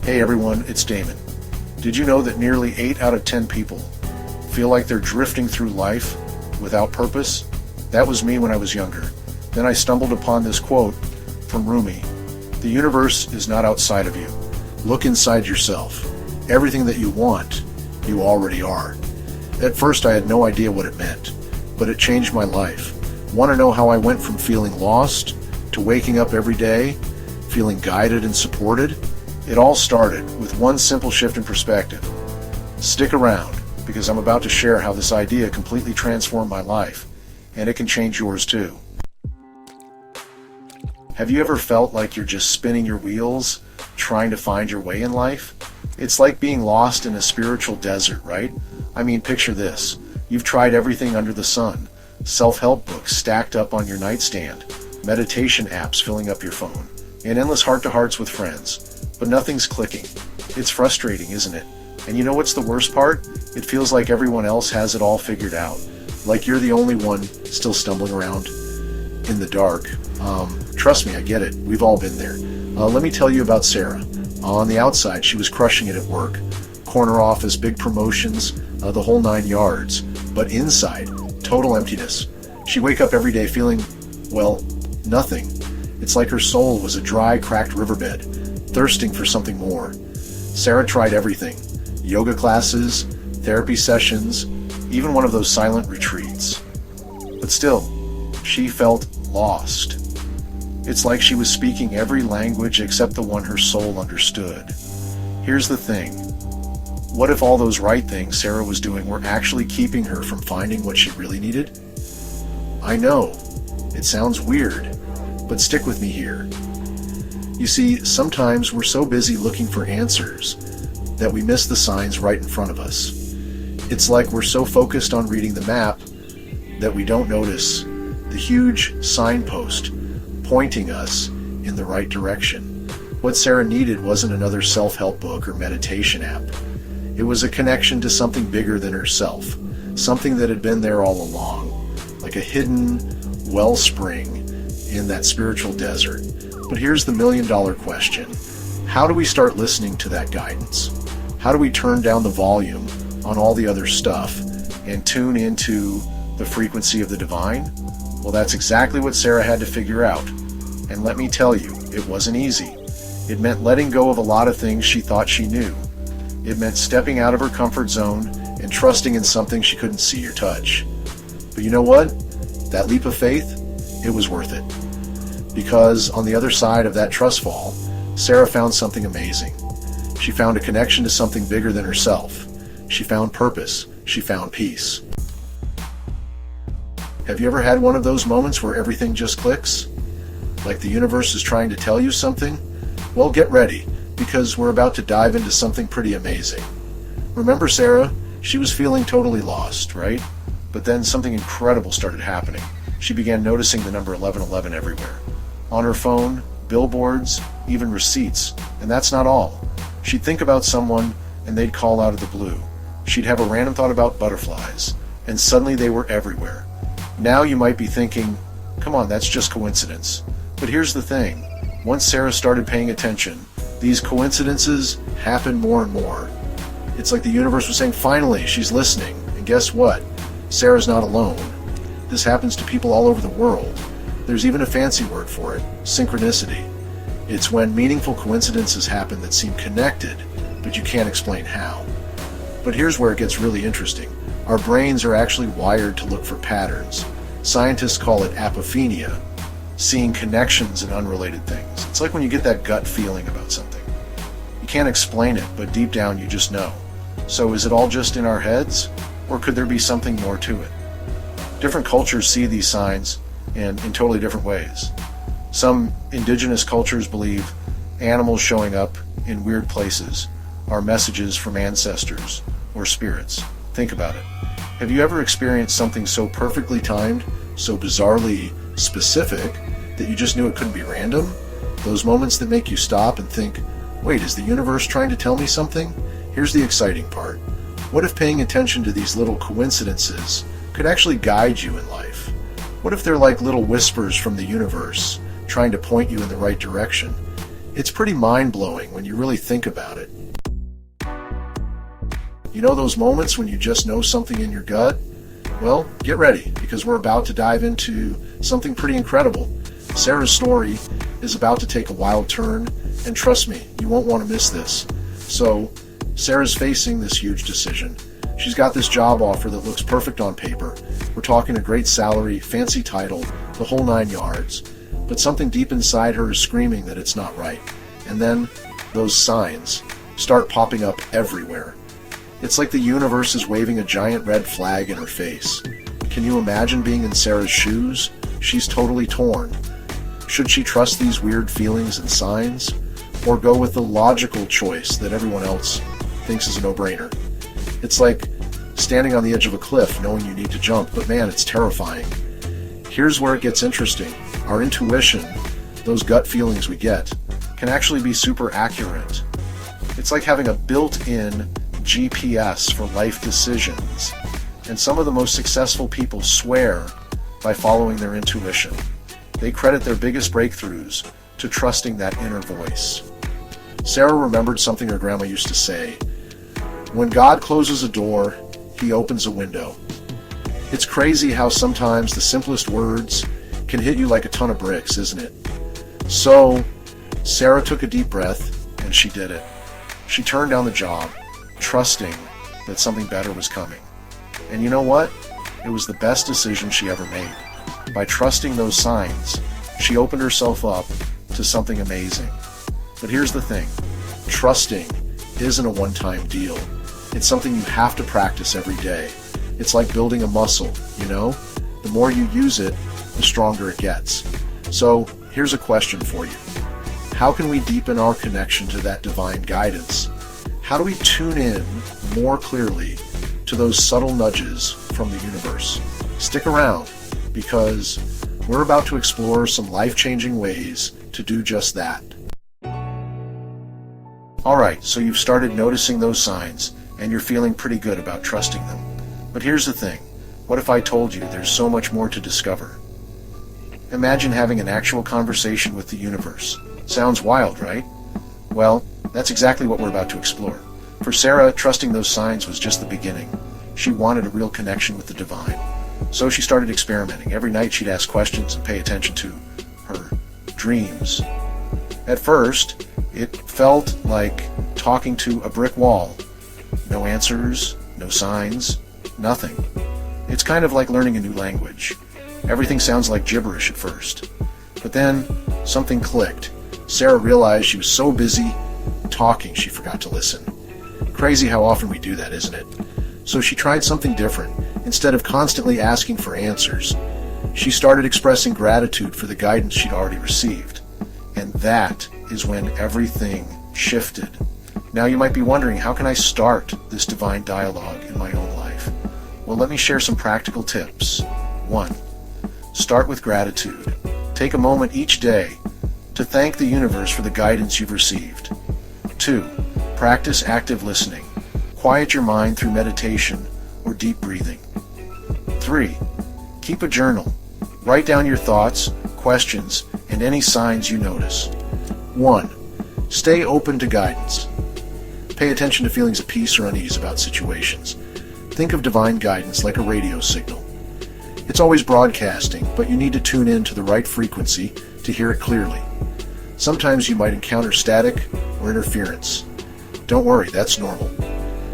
Hey everyone, it's Damon. Did you know that nearly 8 out of 10 people feel like they're drifting through life without purpose? That was me when I was younger. Then I stumbled upon this quote from Rumi. The universe is not outside of you. Look inside yourself. Everything that you want, you already are. At first I had no idea what it meant, but it changed my life. Want to know how I went from feeling lost to waking up every day, feeling guided and supported? It all started with one simple shift in perspective. Stick around, because I'm about to share how this idea completely transformed my life, and it can change yours too. Have you ever felt like you're just spinning your wheels, trying to find your way in life? It's like being lost in a spiritual desert, right? I mean, picture this. You've tried everything under the sun. Self-help books stacked up on your nightstand, meditation apps filling up your phone, and endless heart-to-hearts with friends. But nothing's clicking. It's frustrating, isn't it? And you know what's the worst part? It feels like everyone else has it all figured out. Like you're the only one still stumbling around in the dark. Trust me, I get it. We've all been there. Let me tell you about Sarah. On the outside, she was crushing it at work. Corner office, big promotions, the whole 9 yards. But inside, total emptiness. She'd wake up every day feeling, well, nothing. It's like her soul was a dry, cracked riverbed, thirsting for something more. Sarah tried everything. Yoga classes, therapy sessions, even one of those silent retreats. But still, she felt lost. It's like she was speaking every language except the one her soul understood. Here's the thing. What if all those right things Sarah was doing were actually keeping her from finding what she really needed? I know, it sounds weird, but stick with me here. You see, sometimes we're so busy looking for answers that we miss the signs right in front of us. It's like we're so focused on reading the map that we don't notice the huge signpost pointing us in the right direction. What Sarah needed wasn't another self-help book or meditation app. It was a connection to something bigger than herself, something that had been there all along, like a hidden wellspring in that spiritual desert. But here's the million-dollar question. How do we start listening to that guidance? How do we turn down the volume on all the other stuff and tune into the frequency of the divine? Well, that's exactly what Sarah had to figure out. And let me tell you, it wasn't easy. It meant letting go of a lot of things she thought she knew. It meant stepping out of her comfort zone and trusting in something she couldn't see or touch. But you know what? That leap of faith, it was worth it. Because on the other side of that trust fall, Sarah found something amazing. She found a connection to something bigger than herself. She found purpose. She found peace. Have you ever had one of those moments where everything just clicks? Like the universe is trying to tell you something? Well, get ready, because we're about to dive into something pretty amazing. Remember Sarah? She was feeling totally lost, right? But then something incredible started happening. She began noticing the number 1111 everywhere. On her phone, billboards, even receipts. And that's not all. She'd think about someone and they'd call out of the blue. She'd have a random thought about butterflies, and suddenly they were everywhere. Now you might be thinking, come on, that's just coincidence. But here's the thing. Once Sarah started paying attention, these coincidences happened more and more. It's like the universe was saying, finally, she's listening. And guess what? Sarah's not alone. This happens to people all over the world. There's even a fancy word for it, synchronicity. It's when meaningful coincidences happen that seem connected, but you can't explain how. But here's where it gets really interesting. Our brains are actually wired to look for patterns. Scientists call it apophenia, seeing connections in unrelated things. It's like when you get that gut feeling about something. You can't explain it, but deep down you just know. So is it all just in our heads, or could there be something more to it? Different cultures see these signs in totally different ways. Some indigenous cultures believe animals showing up in weird places are messages from ancestors or spirits. Think about it. Have you ever experienced something so perfectly timed, so bizarrely specific, that you just knew it couldn't be random? Those moments that make you stop and think, wait, is the universe trying to tell me something? Here's the exciting part. What if paying attention to these little coincidences could actually guide you in life? What if they're like little whispers from the universe, trying to point you in the right direction? It's pretty mind-blowing when you really think about it. You know those moments when you just know something in your gut? Well, get ready, because we're about to dive into something pretty incredible. Sarah's story is about to take a wild turn, and trust me, you won't want to miss this. So, Sarah's facing this huge decision. She's got this job offer that looks perfect on paper. We're talking a great salary, fancy title, the whole 9 yards. But something deep inside her is screaming that it's not right. And then, those signs start popping up everywhere. It's like the universe is waving a giant red flag in her face. Can you imagine being in Sarah's shoes? She's totally torn. Should she trust these weird feelings and signs? Or go with the logical choice that everyone else thinks is a no-brainer? It's like standing on the edge of a cliff knowing you need to jump, but man, it's terrifying. Here's where it gets interesting. Our intuition, those gut feelings we get, can actually be super accurate. It's like having a built-in GPS for life decisions, and some of the most successful people swear by following their intuition. They credit their biggest breakthroughs to trusting that inner voice. Sarah remembered something her grandma used to say: when God closes a door, he opens a window. It's crazy how sometimes the simplest words can hit you like a ton of bricks, isn't it? So, Sarah took a deep breath, and she did it. She turned down the job, trusting that something better was coming. And you know what? It was the best decision she ever made. By trusting those signs, she opened herself up to something amazing. But here's the thing. Trusting isn't a one-time deal. It's something you have to practice every day. It's like building a muscle, you know? The more you use it, the stronger it gets. So, here's a question for you. How can we deepen our connection to that divine guidance? How do we tune in more clearly to those subtle nudges from the universe? Stick around, because we're about to explore some life-changing ways to do just that. Alright, so you've started noticing those signs, and you're feeling pretty good about trusting them. But here's the thing. What if I told you there's so much more to discover? Imagine having an actual conversation with the universe. Sounds wild, right? Well, that's exactly what we're about to explore. For Sarah, trusting those signs was just the beginning. She wanted a real connection with the divine. So she started experimenting. Every night she'd ask questions and pay attention to her dreams. At first, it felt like talking to a brick wall. No answers, no signs, nothing. It's kind of like learning a new language. Everything sounds like gibberish at first. But then, something clicked. Sarah realized she was so busy talking she forgot to listen. Crazy how often we do that, isn't it? So she tried something different. Instead of constantly asking for answers, she started expressing gratitude for the guidance she'd already received. And that is when everything shifted. Now you might be wondering, how can I start this divine dialogue in my own life? Well, let me share some practical tips. 1. Start with gratitude. Take a moment each day to thank the universe for the guidance you've received. 2. Practice active listening. Quiet your mind through meditation or deep breathing. 3. Keep a journal. Write down your thoughts, questions, and any signs you notice. 1. Stay open to guidance. Pay attention to feelings of peace or unease about situations. Think of divine guidance like a radio signal. It's always broadcasting, but you need to tune in to the right frequency to hear it clearly. Sometimes you might encounter static or interference. Don't worry, that's normal.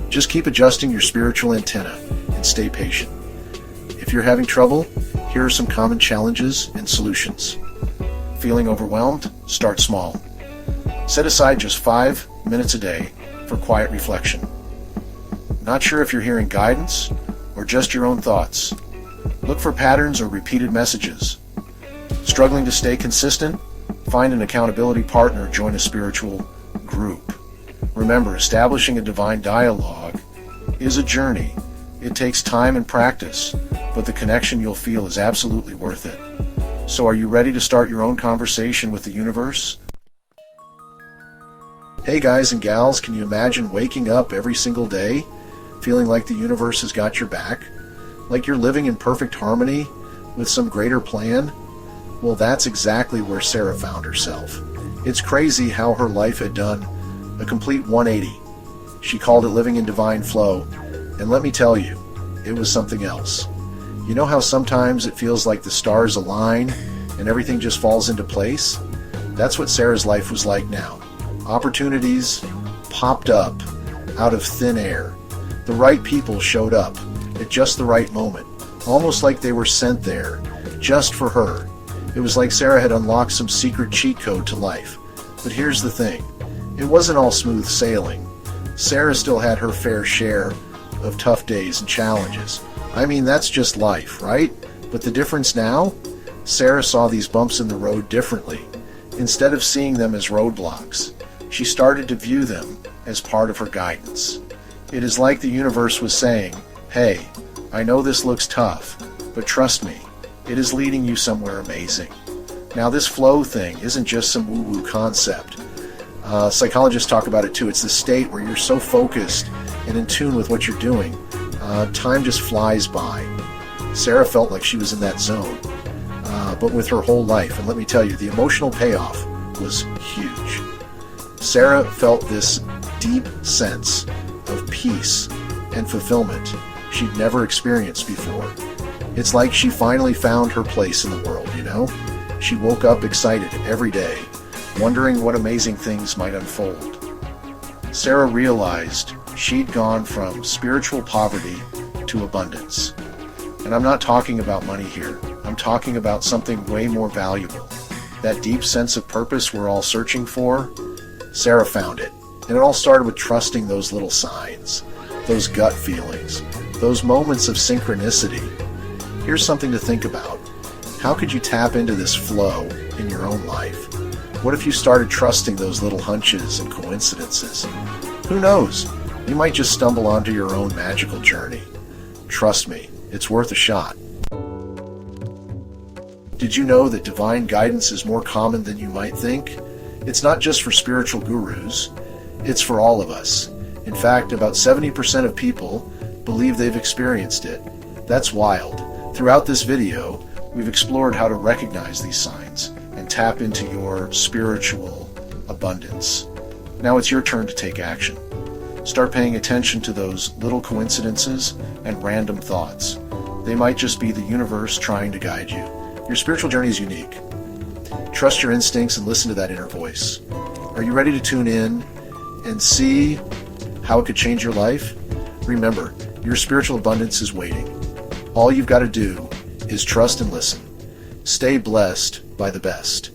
Just keep adjusting your spiritual antenna and stay patient. If you're having trouble, here are some common challenges and solutions. Feeling overwhelmed? Start small. Set aside just 5 minutes a day for quiet reflection. Not sure if you're hearing guidance or just your own thoughts? Look for patterns or repeated messages. Struggling to stay consistent? Find an accountability partner or join a spiritual group. Remember, establishing a divine dialogue is a journey. It takes time and practice, but the connection you'll feel is absolutely worth it. So are you ready to start your own conversation with the universe? Hey guys and gals, can you imagine waking up every single day feeling like the universe has got your back? Like you're living in perfect harmony with some greater plan? Well, that's exactly where Sarah found herself. It's crazy how her life had done a complete 180. She called it living in divine flow, and let me tell you, it was something else. You know how sometimes it feels like the stars align and everything just falls into place? That's what Sarah's life was like now. Opportunities popped up out of thin air. The right people showed up at just the right moment, almost like they were sent there just for her. It was like Sarah had unlocked some secret cheat code to life. But here's the thing. It wasn't all smooth sailing. Sarah still had her fair share of tough days and challenges. I mean, that's just life, right? But the difference now? Sarah saw these bumps in the road differently. Instead of seeing them as roadblocks, she started to view them as part of her guidance. It is like the universe was saying, hey, I know this looks tough, but trust me, it is leading you somewhere amazing. Now, this flow thing isn't just some woo-woo concept. Psychologists talk about it too. It's the state where you're so focused and in tune with what you're doing, time just flies by. Sarah felt like she was in that zone, but with her whole life. And let me tell you, the emotional payoff was huge. Sarah felt this deep sense of peace and fulfillment she'd never experienced before. It's like she finally found her place in the world, you know? She woke up excited every day, wondering what amazing things might unfold. Sarah realized she'd gone from spiritual poverty to abundance. And I'm not talking about money here. I'm talking about something way more valuable. That deep sense of purpose we're all searching for, Sarah found it. And it all started with trusting those little signs, those gut feelings, those moments of synchronicity. Here's something to think about. How could you tap into this flow in your own life? What if you started trusting those little hunches and coincidences? Who knows? You might just stumble onto your own magical journey. Trust me, it's worth a shot. Did you know that divine guidance is more common than you might think? It's not just for spiritual gurus. It's for all of us. In fact, about 70% of people believe they've experienced it. That's wild. Throughout this video, we've explored how to recognize these signs and tap into your spiritual abundance. Now it's your turn to take action. Start paying attention to those little coincidences and random thoughts. They might just be the universe trying to guide you. Your spiritual journey is unique. Trust your instincts and listen to that inner voice. Are you ready to tune in and see how it could change your life? Remember, your spiritual abundance is waiting. All you've got to do is trust and listen. Stay blessed by the best.